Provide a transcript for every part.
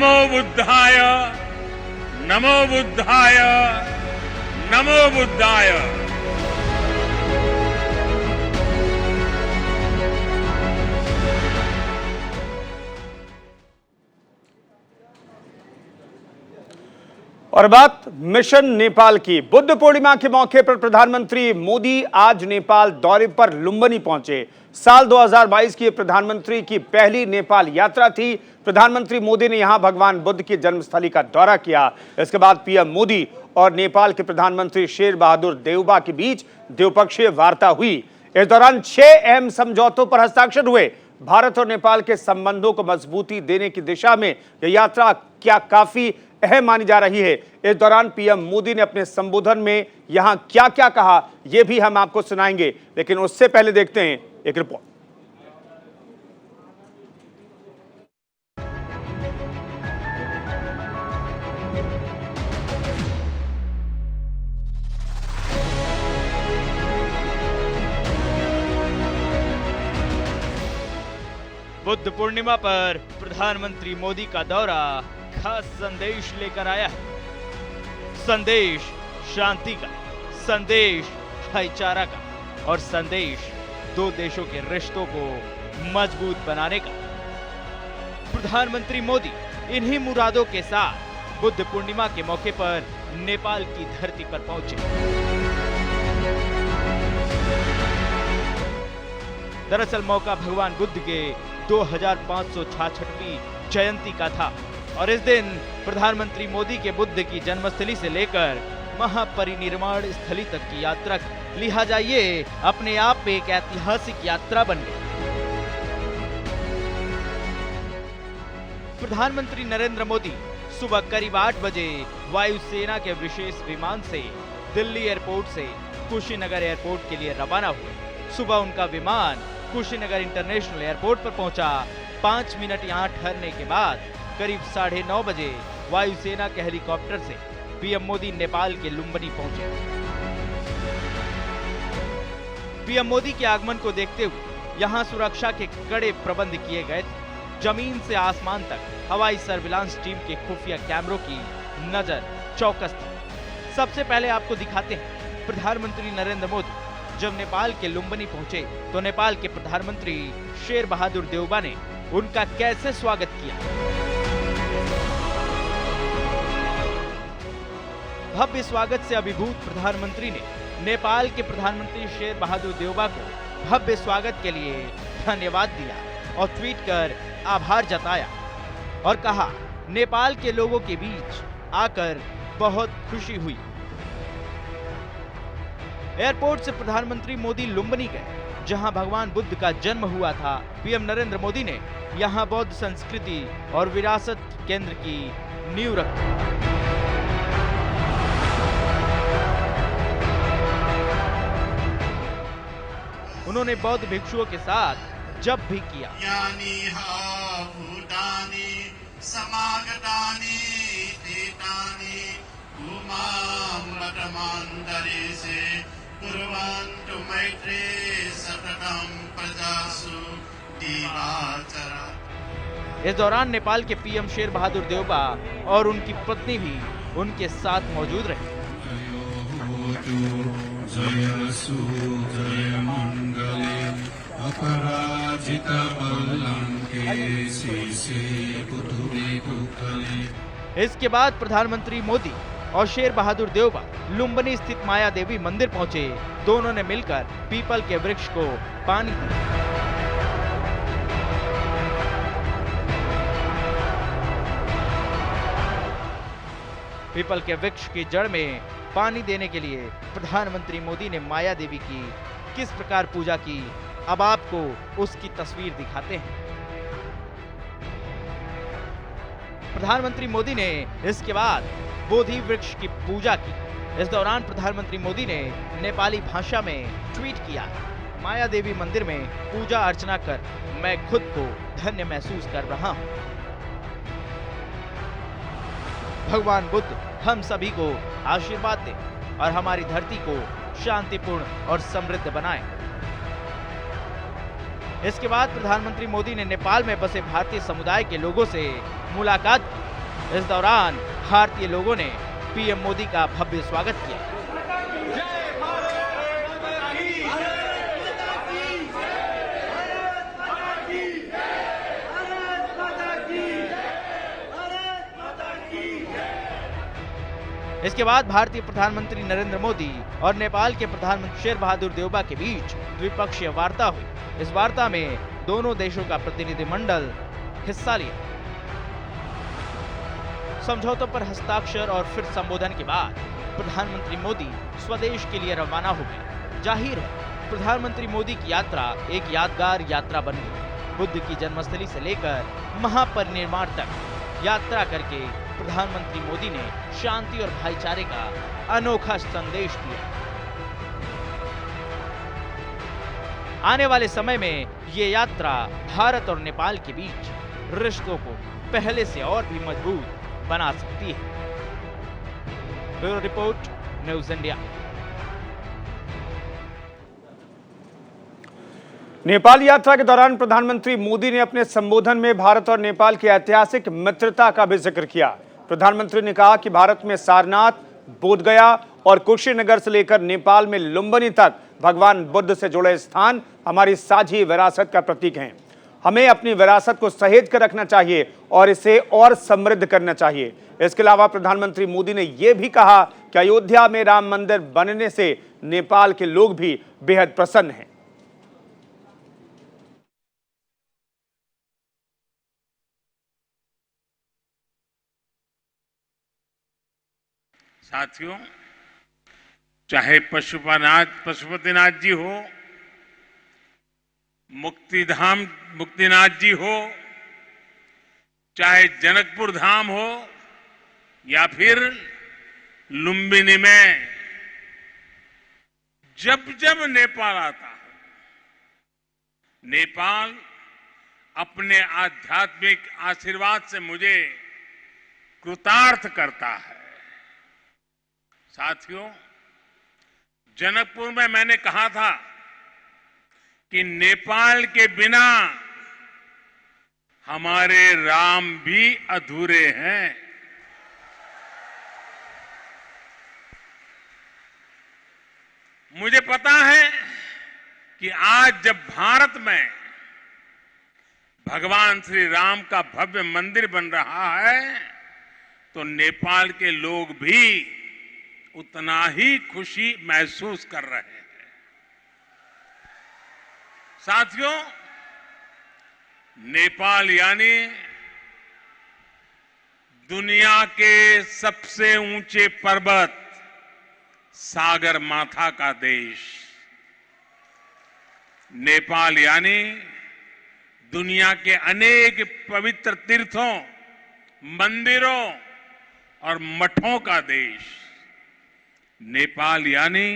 नमो बुद्धाय, नमो बुद्धाय, नमो बुद्धाय। और बात मिशन नेपाल की। बुद्ध पूर्णिमा के मौके पर प्रधानमंत्री मोदी आज नेपाल दौरे पर लुम्बिनी पहुंचे। साल 2022 की प्रधानमंत्री की पहली नेपाल यात्रा थी। प्रधानमंत्री मोदी ने यहां भगवान बुद्ध की जन्मस्थली का दौरा किया। इसके बाद पीएम मोदी और नेपाल के प्रधानमंत्री शेर बहादुर देउबा के बीच द्विपक्षीय वार्ता हुई। इस दौरान 6 अहम समझौतों पर हस्ताक्षर हुए। भारत और नेपाल के संबंधों को मजबूती देने की दिशा में यह यात्रा काफी अहम मानी जा रही है। इस दौरान पीएम मोदी ने अपने संबोधन में यहां क्या क्या कहा, यह भी हम आपको सुनाएंगे, लेकिन उससे पहले देखते हैं एक रिपोर्ट। बुद्ध पूर्णिमा पर प्रधानमंत्री मोदी का दौरा खास संदेश लेकर आया है। संदेश शांति का, संदेश भाईचारा का और संदेश दो देशों के रिश्तों को मजबूत बनाने का। प्रधानमंत्री मोदी इन्हीं मुरादों के साथ बुद्ध पूर्णिमा के मौके पर नेपाल की धरती पर पहुंचे। दरअसल मौका भगवान बुद्ध के 2566वीं जयंती का था और इस दिन प्रधानमंत्री मोदी के बुद्ध की जन्मस्थली से लेकर महापरिनिर्वाण स्थली तक की यात्रा लिहाजा ये अपने आप में एक ऐतिहासिक यात्रा बन गई। प्रधानमंत्री नरेंद्र मोदी सुबह करीब 8 बजे वायुसेना के विशेष विमान से दिल्ली एयरपोर्ट से कुशीनगर एयरपोर्ट के लिए रवाना हुए। सुबह उनका विमान कुशीनगर इंटरनेशनल एयरपोर्ट पर पहुंचा। 5 मिनट यहां ठहरने के बाद करीब 9:30 बजे वायुसेना के हेलीकॉप्टर से पीएम मोदी नेपाल के लुम्बिनी पहुंचे। पीएम मोदी के आगमन को देखते हुए यहां सुरक्षा के कड़े प्रबंध किए गए थे। जमीन से आसमान तक हवाई सर्विलांस टीम के खुफिया कैमरों की नजर चौकस थी। सबसे पहले आपको दिखाते हैं प्रधानमंत्री नरेंद्र मोदी जब नेपाल के लुम्बिनी पहुंचे तो नेपाल के प्रधानमंत्री शेर बहादुर देउबा ने उनका कैसे स्वागत किया। भव्य स्वागत से अभिभूत प्रधानमंत्री ने नेपाल के प्रधानमंत्री शेर बहादुर देउबा को भव्य स्वागत के लिए धन्यवाद दिया और ट्वीट कर आभार जताया और कहा, नेपाल के लोगों के बीच आकर बहुत खुशी हुई। एयरपोर्ट से प्रधानमंत्री मोदी लुम्बिनी गए जहां भगवान बुद्ध का जन्म हुआ था। पीएम नरेंद्र मोदी ने यहां बौद्ध संस्कृति और विरासत केंद्र की नींव रखी। उन्होंने बौद्ध भिक्षुओं के साथ जप भी किया। इस दौरान नेपाल के पीएम शेर बहादुर देउबा और उनकी पत्नी भी उनके साथ मौजूद रहे। इसके बाद प्रधानमंत्री मोदी और शेर बहादुर देउबा लुम्बिनी स्थित माया देवी मंदिर पहुंचे। दोनों ने मिलकर पीपल के वृक्ष को पानी दिया। पीपल के वृक्ष की जड़ में पानी देने के लिए प्रधानमंत्री मोदी ने माया देवी की किस प्रकार पूजा की, अब आपको उसकी तस्वीर दिखाते हैं। प्रधानमंत्री मोदी ने इसके बाद बोधि वृक्ष की पूजा की। इस दौरान प्रधानमंत्री मोदी ने नेपाली भाषा में ट्वीट किया, माया देवी मंदिर में पूजा अर्चना कर मैं खुद को धन्य महसूस कर रहा हूं। भगवान बुद्ध हम सभी को आशीर्वाद दे और हमारी धरती को शांतिपूर्ण और समृद्ध बनाए। इसके बाद प्रधानमंत्री मोदी ने नेपाल में बसे भारतीय समुदाय के लोगों से मुलाकात की। इस दौरान भारतीय लोगों ने पीएम मोदी का भव्य स्वागत किया। इसके बाद भारतीय प्रधानमंत्री नरेंद्र मोदी और नेपाल के प्रधानमंत्री शेर बहादुर देउबा के बीच द्विपक्षीय वार्ता हुई। इस वार्ता में दोनों देशों का प्रतिनिधिमंडल हिस्सा लिया। समझौतों पर हस्ताक्षर और फिर संबोधन के बाद प्रधानमंत्री मोदी स्वदेश के लिए रवाना हो गए। जाहिर है प्रधानमंत्री मोदी की यात्रा एक यादगार यात्रा बन गई। बुद्ध की जन्मस्थली से लेकर महापरिनिर्वाण तक यात्रा करके प्रधानमंत्री मोदी ने शांति और भाईचारे का अनोखा संदेश दिया। आने वाले समय में ये यात्रा भारत और नेपाल के बीच रिश्तों को पहले से और भी मजबूत बना सकती है। Bureau report, news India. Nepal यात्रा के दौरान प्रधानमंत्री मोदी ने अपने संबोधन में भारत और नेपाल की ऐतिहासिक मित्रता का भी जिक्र किया। प्रधानमंत्री ने कहा कि भारत में सारनाथ, बोधगया और कुशीनगर से लेकर नेपाल में लुम्बिनी तक भगवान बुद्ध से जुड़े स्थान हमारी साझी विरासत का प्रतीक हैं। हमें अपनी विरासत को सहेज कर रखना चाहिए और इसे और समृद्ध करना चाहिए। इसके अलावा प्रधानमंत्री मोदी ने यह भी कहा कि अयोध्या में राम मंदिर बनने से नेपाल के लोग भी बेहद प्रसन्न हैं। साथियों, चाहे पशुपतिनाथ जी हो, मुक्तिनाथ जी हो, चाहे जनकपुर धाम हो या फिर लुम्बिनी में, जब जब नेपाल आता है, नेपाल अपने आध्यात्मिक आशीर्वाद से मुझे कृतार्थ करता है। साथियों, जनकपुर में मैंने कहा था कि नेपाल के बिना हमारे राम भी अधूरे हैं। मुझे पता है कि आज जब भारत में भगवान श्री राम का भव्य मंदिर बन रहा है तो नेपाल के लोग भी उतना ही खुशी महसूस कर रहे हैं। साथियों, नेपाल यानी दुनिया के सबसे ऊंचे पर्वत सागर माथा का देश। नेपाल यानी दुनिया के अनेक पवित्र तीर्थों, मंदिरों और मठों का देश। नेपाल यानी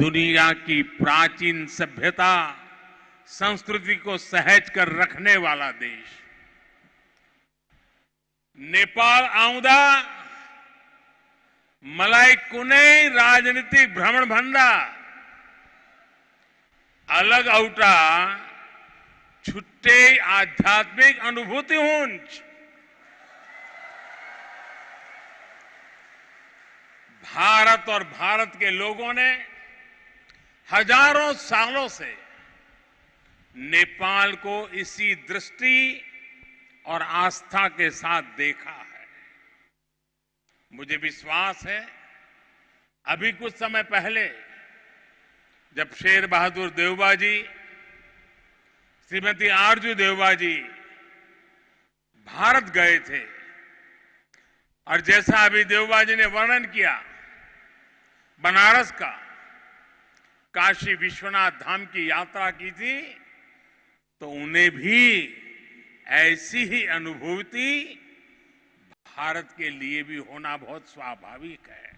दुनिया की प्राचीन सभ्यता, संस्कृति को सहेज कर रखने वाला देश। नेपाल आउँदा मलाई कुनै राजनीतिक भ्रमण भन्दा अलग औटा छुट्टै आध्यात्मिक अनुभूति हुन्छ। भारत और भारत के लोगों ने हजारों सालों से नेपाल को इसी दृष्टि और आस्था के साथ देखा है। मुझे विश्वास है अभी कुछ समय पहले जब शेर बहादुर देउबा जी, श्रीमती आरजू देउबा जी भारत गए थे और जैसा अभी देउबा जी ने वर्णन किया बनारस का, काशी विश्वनाथ धाम की यात्रा की थी, तो उन्हें भी ऐसी ही अनुभूति भारत के लिए भी होना बहुत स्वाभाविक है।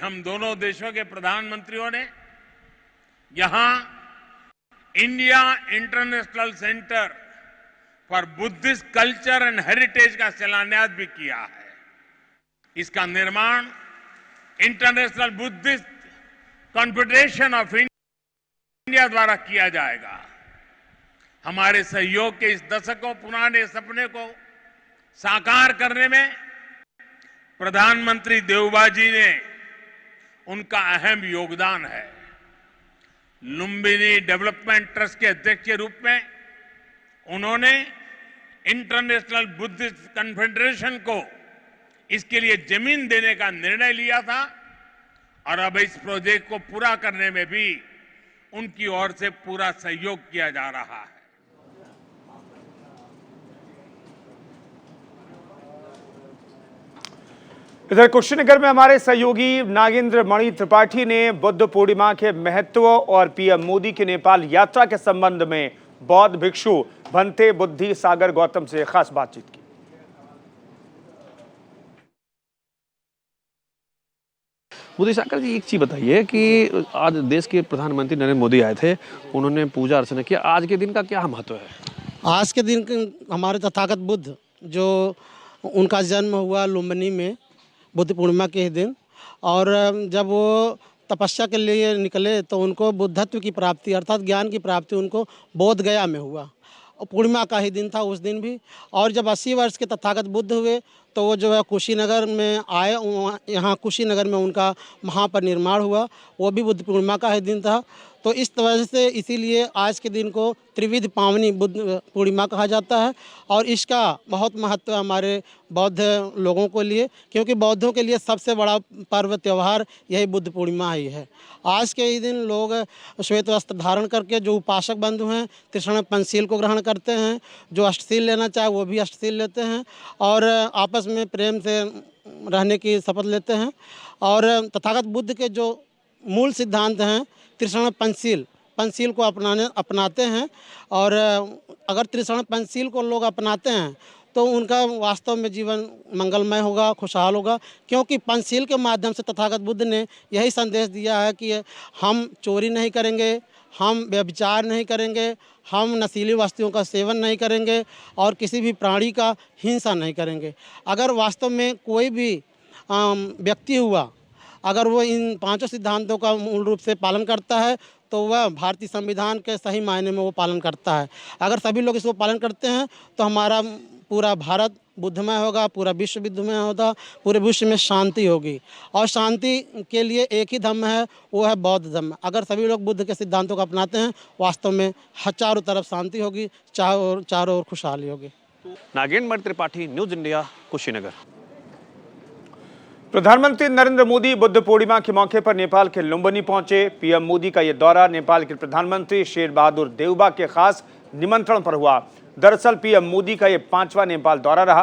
हम दोनों देशों के प्रधानमंत्रियों ने यहां India international centre for Buddhist culture and heritage का शिलान्यास भी किया है। इसका निर्माण international Buddhist confederation of India India द्वारा किया जाएगा। हमारे सहयोग के इस दशकों पुराने सपने को साकार करने में प्रधानमंत्री देवबा जी ने उनका अहम योगदान है। लुम्बिनी डेवलपमेंट ट्रस्ट के अध्यक्ष के रूप में उन्होंने इंटरनेशनल बुद्धिस्ट कन्फेडरेशन को इसके लिए जमीन देने का निर्णय लिया था और अब इस प्रोजेक्ट को पूरा करने में भी उनकी ओर से पूरा सहयोग किया जा रहा है। इधर कुशीनगर में हमारे सहयोगी नागेंद्र मणि त्रिपाठी ने बुद्ध पूर्णिमा के महत्व और पीएम मोदी की नेपाल यात्रा के संबंध में बौद्ध भिक्षु भंते बुद्धि सागर गौतम से खास बातचीत की। मोदी सागर जी, एक चीज बताइए कि आज देश के प्रधानमंत्री नरेंद्र मोदी आए थे, उन्होंने पूजा अर्चना किया। आज के दिन का क्या महत्व है? आज के दिन हमारे तथागत बुद्ध जो उनका जन्म हुआ लुम्बिनी में बुद्ध पूर्णिमा के दिन, और जब वो तपस्या के लिए निकले तो उनको बुद्धत्व की प्राप्ति अर्थात ज्ञान की प्राप्ति उनको बोध गया में हुआ। और पूर्णिमा का ही दिन था उस दिन भी। और जब 80 वर्ष के तथागत बुद्ध हुए तो वो जो है कुशीनगर में आए, यहाँ कुशीनगर में उनका महापरिनिर्वाण हुआ, वो भी बुद्ध पूर्णिमा का ही दिन था। तो इस वजह से इसीलिए आज के दिन को त्रिविध पावनी बुद्ध पूर्णिमा कहा जाता है। और इसका बहुत महत्व है हमारे बौद्ध लोगों के लिए, क्योंकि बौद्धों के लिए सबसे बड़ा पर्व त्यौहार यही बुद्ध पूर्णिमा ही है। आज के ही दिन लोग श्वेत वस्त्र धारण करके जो उपासक बंधु हैं त्रिशरण पंचशील को ग्रहण करते हैं, जो अष्टशील लेना चाहे वो भी अष्टशील लेते हैं और आपस में प्रेम से रहने की शपथ लेते हैं। और तथागत बुद्ध के जो मूल सिद्धांत हैं त्रिशरण पंचशील को अपनाते हैं। और अगर त्रिशरण पंचशील को लोग अपनाते हैं तो उनका वास्तव में जीवन मंगलमय होगा, खुशहाल होगा, क्योंकि पंचशील के माध्यम से तथागत बुद्ध ने यही संदेश दिया है कि हम चोरी नहीं करेंगे, हम व्यभिचार नहीं करेंगे, हम नशीली वस्तुओं का सेवन नहीं करेंगे और किसी भी प्राणी का हिंसा नहीं करेंगे। अगर वास्तव में कोई भी व्यक्ति हुआ, अगर वो इन पांचों सिद्धांतों का मूल रूप से पालन करता है तो वह भारतीय संविधान के सही मायने में वो पालन करता है। अगर सभी लोग इसको पालन करते हैं तो हमारा पूरा भारत बुद्धमय होगा, पूरा विश्व बुद्धमय होगा, पूरे विश्व में शांति होगी। और शांति के लिए एक ही धर्म है, वो है बौद्ध धर्म। अगर सभी लोग बुद्ध के सिद्धांतों को अपनाते हैं वास्तव में चारों तरफ शांति होगी, चारों ओर खुशहाली होगी। Nagendra Mani Tripathi, news India, Kushinagar. प्रधानमंत्री नरेंद्र मोदी बुद्ध पूर्णिमा के मौके पर नेपाल के लुम्बिनी पहुंचे। पीएम मोदी का यह दौरा नेपाल के प्रधानमंत्री शेर बहादुर देउबा के खास निमंत्रण पर हुआ। दरअसल पीएम मोदी का यह 5वां नेपाल दौरा रहा।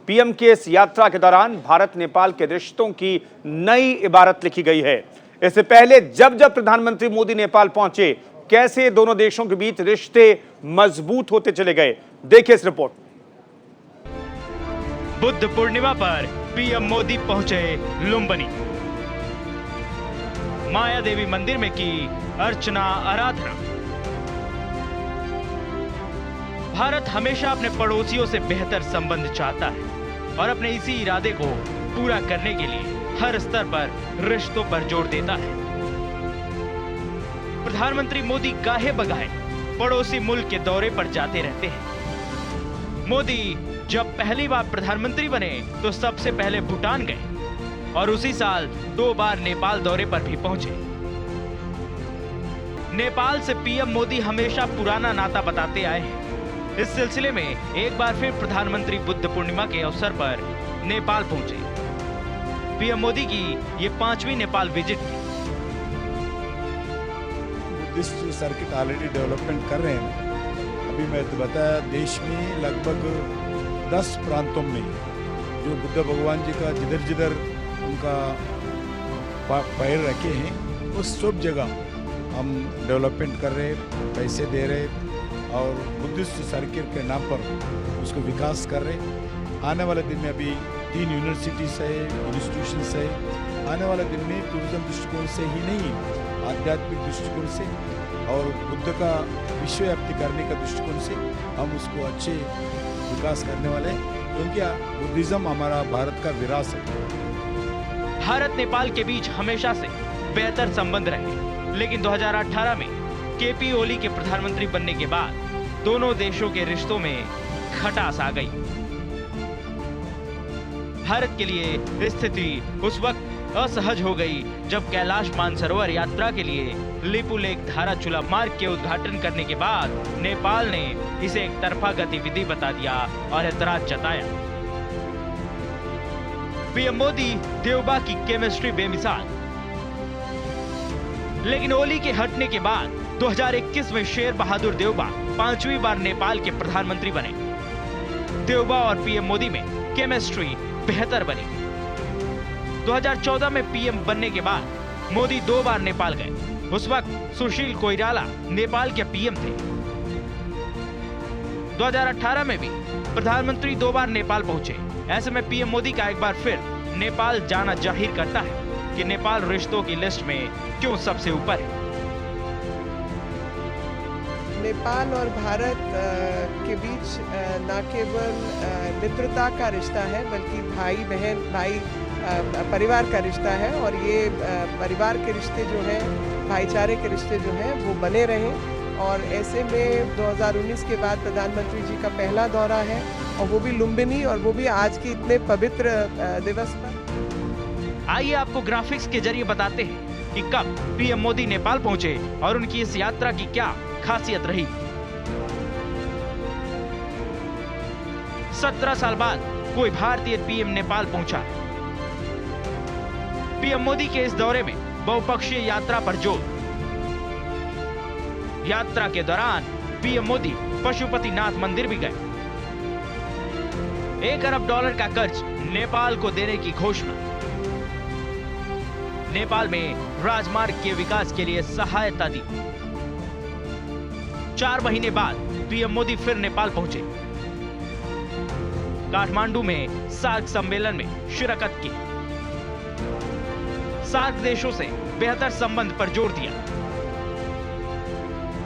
पीएम के इस यात्रा के दौरान भारत नेपाल के रिश्तों की नई इबारत लिखी गई है। इससे पहले जब जब प्रधानमंत्री मोदी नेपाल पहुंचे, कैसे दोनों देशों के बीच रिश्ते मजबूत होते चले गए, देखिए इस रिपोर्ट। बुद्ध पूर्णिमा पर पीएम मोदी पहुंचे लुम्बिनी। माया देवी मंदिर में की अर्चना आराधना। भारत हमेशा अपने पड़ोसियों से बेहतर संबंध चाहता है और अपने इसी इरादे को पूरा करने के लिए हर स्तर पर रिश्तों पर जोर देता है। प्रधानमंत्री मोदी गाहे बगाहे पड़ोसी मुल्क के दौरे पर जाते रहते हैं। मोदी जब पहली बार प्रधानमंत्री बने तो सबसे पहले भूटान गए और उसी साल 2 बार नेपाल दौरे पर भी पहुंचे। नेपाल से पीएम मोदी हमेशा पुराना नाता बताते आए हैं। इस सिलसिले में एक बार फिर प्रधानमंत्री बुद्ध पूर्णिमा के अवसर पर नेपाल पहुंचे। पीएम मोदी की ये 5वीं नेपाल विजिट थी। बुद्धिस्ट सर्किट ऑलरेडी डेवलपमेंट कर रहे हैं। अभी मैं बताया देश में लगभग 10 प्रांतों में जो बुद्ध भगवान जी का जिधर जिधर उनका पैर रखे हैं उस सब जगह हम डेवलपमेंट कर रहे, पैसे दे रहे और बुद्धिस्ट सर्किट के नाम पर उसको विकास कर रहे। आने वाले दिन में अभी 3 यूनिवर्सिटीज है, इंस्टीट्यूशंस है। आने वाले दिन में टूरिज्म दृष्टिकोण से ही नहीं, आध्यात्मिक दृष्टिकोण से और बुद्ध का विश्वव्याप्ति करने का दृष्टिकोण से हम उसको अच्छे विकास करने वाले, क्योंकि बुद्धिज्म हमारा भारत का विरासत है। भारत नेपाल के बीच हमेशा से बेहतर संबंध रहे, लेकिन 2018 में केपी ओली के प्रधानमंत्री बनने के बाद दोनों देशों के रिश्तों में खटास आ गई। भारत के लिए स्थिति उस वक्त असहज हो गई जब कैलाश मानसरोवर यात्रा के लिए लिपुलेख धाराचूला मार्ग के उद्घाटन करने के बाद नेपाल ने इसे एक तरफा गतिविधि बता दिया और ऐतराज जताया। पीएम मोदी देवबा की केमिस्ट्री बेमिसाल, लेकिन ओली के हटने के बाद 2021 में शेर बहादुर देवबा 5वीं बार नेपाल के प्रधानमंत्री बने। देवबा और पीएम मोदी में केमिस्ट्री बेहतर बनी। 2014 में पीएम बनने के बाद मोदी 2 बार नेपाल गए। उस वक्त सुशील कोइराला नेपाल के पीएम थे। 2018 में भी प्रधानमंत्री 2 बार नेपाल पहुंचे। ऐसे में पीएम मोदी का एक बार फिर नेपाल जाना जाहिर करता है कि नेपाल रिश्तों की लिस्ट में क्यों सबसे ऊपर है। नेपाल और भारत के बीच न केवल मित्रता का रिश्ता है बल्कि भाई बहन परिवार का रिश्ता है और ये परिवार के रिश्ते जो हैं, भाईचारे के रिश्ते जो हैं वो बने रहें। और ऐसे में 2019 के बाद प्रधानमंत्री जी का पहला दौरा है और वो भी लुम्बिनी, और वो भी आज के इतने पवित्र दिवस पर। आइए आपको ग्राफिक्स के जरिए बताते हैं कि कब पीएम मोदी नेपाल पहुंचे और उनकी इस यात्रा की क्या खासियत रही। 17 साल बाद कोई भारतीय पीएम नेपाल पहुंचा। पीएम मोदी के इस दौरे में बहुपक्षीय यात्रा पर जोर। यात्रा के दौरान पीएम मोदी पशुपतिनाथ मंदिर भी गए। $1 अरब का कर्ज नेपाल को देने की घोषणा। नेपाल में राजमार्ग के विकास के लिए सहायता दी। 4 महीने बाद पीएम मोदी फिर नेपाल पहुंचे। काठमांडू में सार्क सम्मेलन में शिरकत की। सार्क देशों से बेहतर संबंध पर जोर दिया।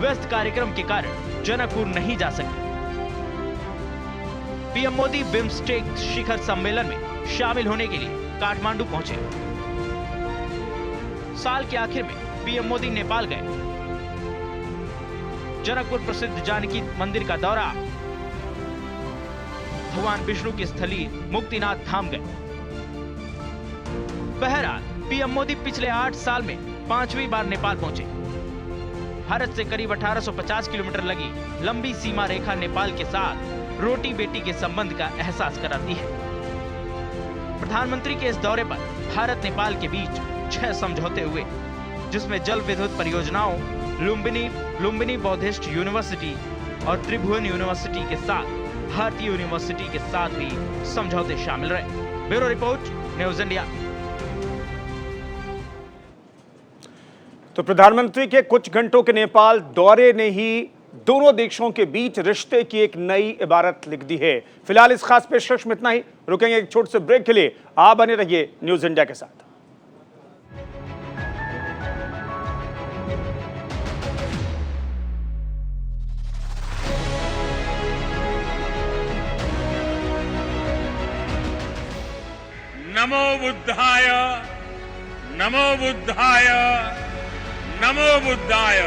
व्यस्त कार्यक्रम के कारण जनकपुर नहीं जा सके। पीएम मोदी बिम्स्टेक शिखर सम्मेलन में शामिल होने के लिए काठमांडू पहुंचे। साल के आखिर में पीएम मोदी नेपाल गए। जनकपुर प्रसिद्ध जानकी मंदिर का दौरा। भगवान विष्णु की स्थली मुक्तिनाथ धाम गए। बहरहाल पीएम मोदी पिछले 8 साल में 5वीं बार नेपाल पहुंचे। भारत से करीब 1850 किलोमीटर लगी लंबी सीमा रेखा नेपाल के साथ रोटी बेटी के संबंध का एहसास कराती है। प्रधानमंत्री के इस दौरे पर भारत नेपाल के बीच 6 समझौते हुए, जिसमें जल विद्युत परियोजनाओं, लुम्बिनी बौद्धिस्ट यूनिवर्सिटी और त्रिभुवन यूनिवर्सिटी के साथ भारतीय यूनिवर्सिटी के साथ भी समझौते शामिल रहे। Bureau report, news India. तो प्रधानमंत्री के कुछ घंटों के नेपाल दौरे ने ही दोनों देशों के बीच रिश्ते की एक नई इबारत लिख दी है। फिलहाल इस खास पेशकश में इतना ही। रुकेंगे एक छोटे से ब्रेक के लिए। आप बने रहिए न्यूज इंडिया के साथ। नमो बुद्धाय, नमो बुद्धाय, नमो बुद्धाय।